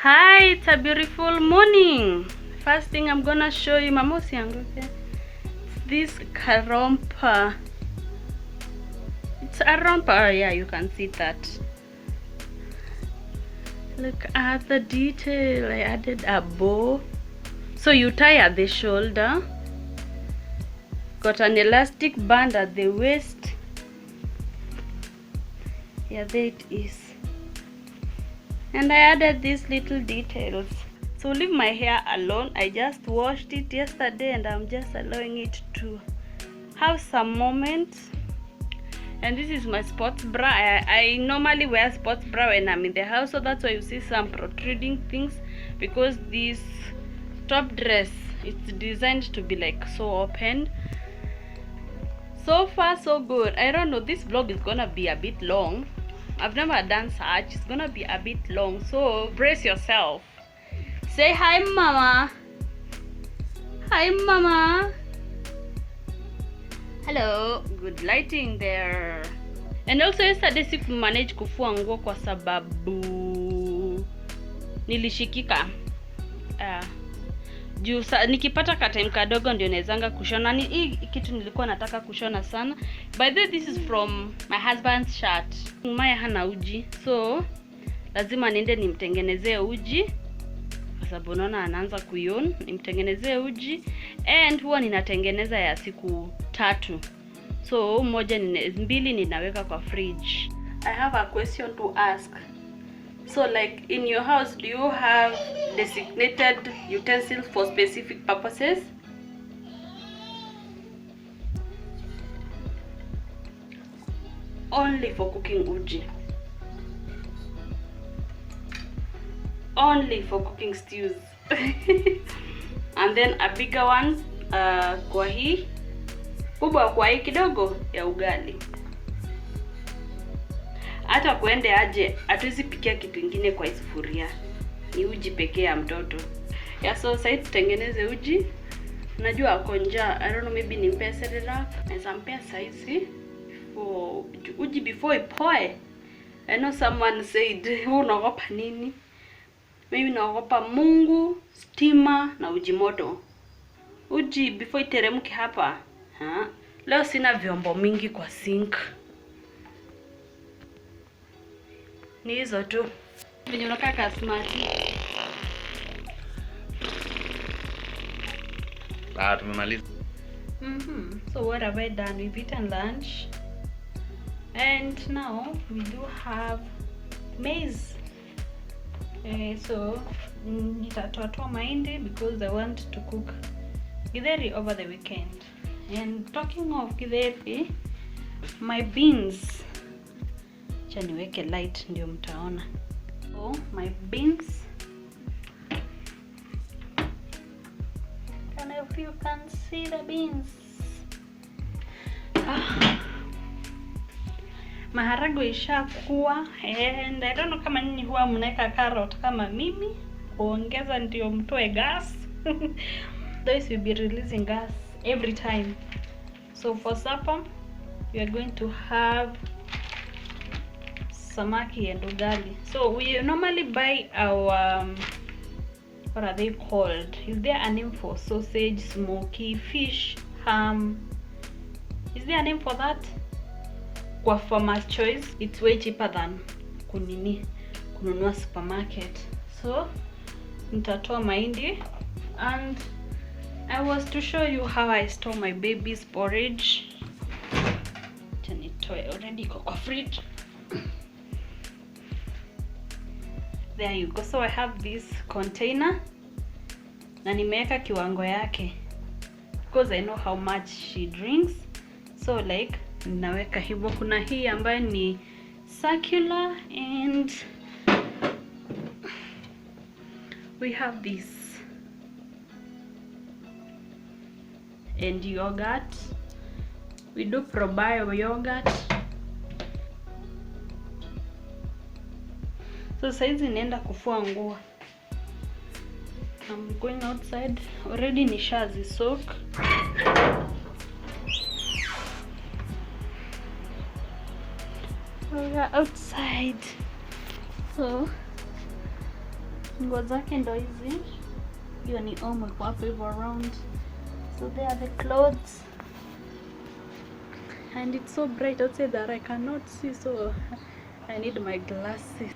Hi, it's a beautiful morning. First thing I'm gonna show you, mamosi yangu, okay? This karompa. It's a romper, yeah, you can see that. Look at the detail. I added a bow. So you tie at the shoulder. Got an elastic band at the waist. Yeah, there it is. And I added these little details. So leave my hair alone. I just washed it yesterday and I'm just allowing it to have some moments. And this is my sports bra. I normally wear sports bra when I'm in the house, so that's why you see some protruding things, because this top dress, it's designed to be like so open. So far so good. I don't know, this vlog is gonna be a bit long. I've never done such. It's gonna be a bit long, so brace yourself. Say hi, mama. Hi, mama. Hello. Good lighting there. And also yesterday siku manage kufua nguo kwa sababu nilishikika. Juu nikipata ka time kadogo ndio nawezanga kushona. Ni hii kitu nilikuwa nataka kushona sana. By the way, this is from my husband's shirt. Maya hana uji, so lazima niende nimtengenezee uji kwa sababu naona anaanza kuiona. Nimtengenezee uji, and huwa ninatengeneza ya siku 3. So mbili ninaweka kwa fridge. I have a question to ask. So like in your house, do you have designated utensils for specific purposes? Only for cooking uji. Only for cooking stews. And then a bigger one kwa hii kubwa, kwa hii kidogo ya ugali. Hata kuende aje hatuwezi pikia kitu kingine kwa sufuria. Ni uji pekee ya mtoto. Yeah, so sasa tutengeneze uji. Najua ako njaa. I don't know, maybe nimpe Cerelac. Naweza mpea saizi for uji before ipoe. I know someone said, unaogopa nini? Maybe naogopa Mungu, stima na uji moto. Uji before iteremke hapa. Leo sina vyombo mingi kwa sink. Ni hizo tu. Venye unakaa ka smart. Tumemaliza. So what have I done? We've eaten lunch. And now we do have maize. So nitatoa mahindi because I want to cook githeri over the weekend. And talking of githeri, my beans, cha niweke light ndio mtaona. So my beans, if you can see the beans. Maharagwe ishakuwa, and I don't know kama nini huwa mnaweka carrot kama mimi kuongeza ndio mtoe gas. Those will be releasing gas every time. So for supper we are going to have samaki and ugali. So we normally buy our what are they called? Is there a name for sausage, smoky, fish, ham? Is there a name for that? Kwa Farmer's Choice, it's way cheaper than kununua supermarket. So nitatoa mahindi, and I was to show you how I store my baby's porridge. Nitoe already kwa fridge. There you go. So I have this container na nimeweka kiwango yake because I know how much she drinks. So like ninaweka hivyo. Kuna hii ambayo ni circular, and we have this, and yogurt. We do ProBio yogurt. So saizi nienda kufua nguo. I'm going outside. Already nishazi soak. We are outside. So Nguo zake ndo hizi. Hiyo ni omo iko hapo hivyo around. So there are the clothes. And it's so bright outside that I cannot see, so I need my glasses.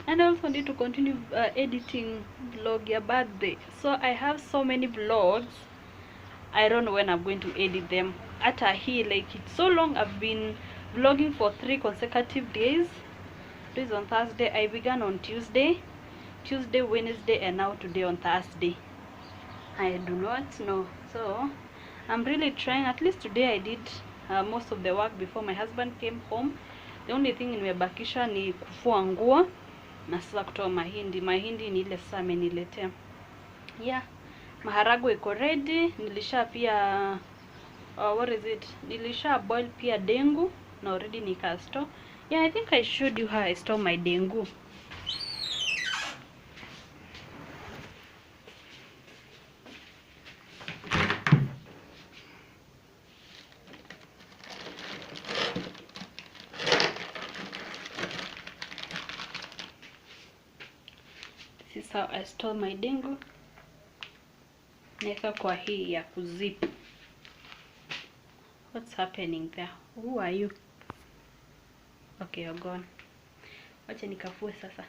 And I also need to continue editing vlog your birthday. So I have so many vlogs. I don't know when I'm going to edit them. Ata here, like, it's so long. I've been vlogging for 3 consecutive days. This is on Thursday. I began on Tuesday, Wednesday, and now today on Thursday. I do not know. So I'm really trying. At least today I did most of the work before my husband came home. The only thing nimebakisha ni kufua nguo na sasa kutoa mahindi. Mahindi ni ile sasa ameniletea. Yeah. Maharagwe iko ready. Nilisha pia what is it? Nilisha boil pia dengu na already nika store. Yeah, I think I showed you how I store my dengu. This is how I store my dengu. Naweka kwa hii ya kuzip. What's happening there? Who are you? Okay, you're gone. Wacha nikafue sasa.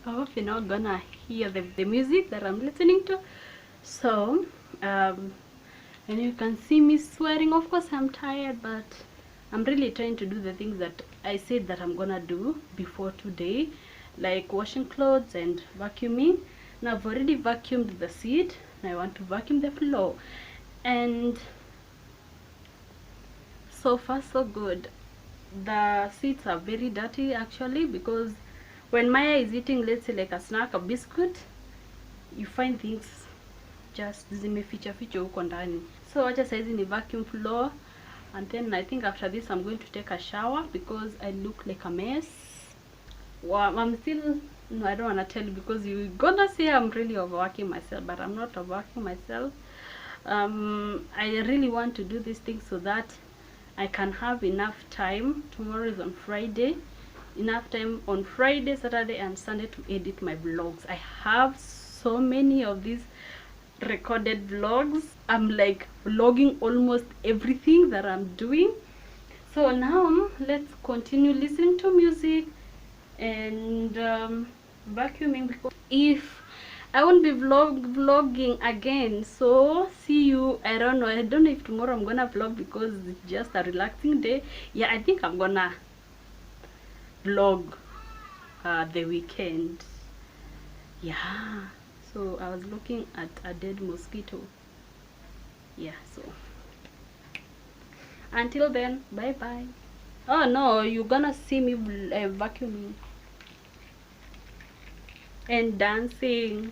I hope you're not gonna hear the music that I'm listening to. So and you can see me swearing. Of course I'm tired, but I'm really trying to do the things that I said that I'm gonna do before today, like washing clothes and vacuuming. Now I've already vacuumed the seat. Now I want to vacuum the floor, and so far so good. The seats are very dirty actually, because when Maya is eating, let's say like a snack, a biscuit, you find things just zimeficha ficha huko ndani. So wacha saizi ni vacuum floor, and then I think after this I'm going to take a shower because I look like a mess. Well, I'm still, no, I don't want to tell you because you're gonna say I'm really overworking myself, but I'm not overworking myself. I really want to do these things so that I can have enough time. Tomorrow is on Friday. Enough time on Friday, Saturday and Sunday to edit my vlogs. I have so many of these recorded vlogs. I'm like vlogging almost everything that I'm doing. So now let's continue listening to music and vacuuming, because if I won't be vlogging again. So see you, I don't know if tomorrow I'm gonna vlog because it's just a relaxing day. Yeah, I think I'm gonna vlog the weekend. Yeah, so I was looking at a dead mosquito. Yeah, so until then, bye bye. Oh no, you're gonna see me vacuuming. and dancing.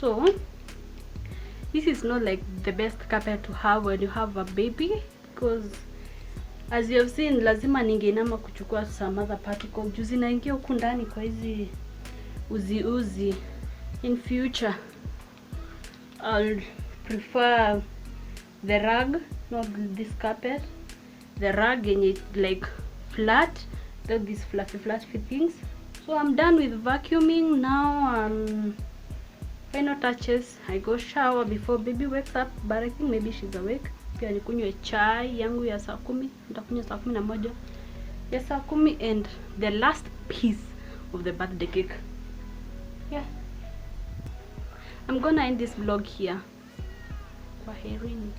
So this is not like the best carpet to have when you have a baby, because as you have seen, lazima ningeinama kuchukua some other particle juu zinaingia huku ndani kwa hizi uzi. In future I'll prefer the rug, not this carpet. The rug yenye like flat, not these fluffy things. So I'm done with vacuuming now. Final touches, I go shower before baby wakes up, but I think maybe she's awake. Pia nikunywe chai yangu ya saa 10, nitakunywa saa 11 ya saa 10, and the last piece of the birthday cake. Yeah, I'm gonna end this vlog here. Kwaherini.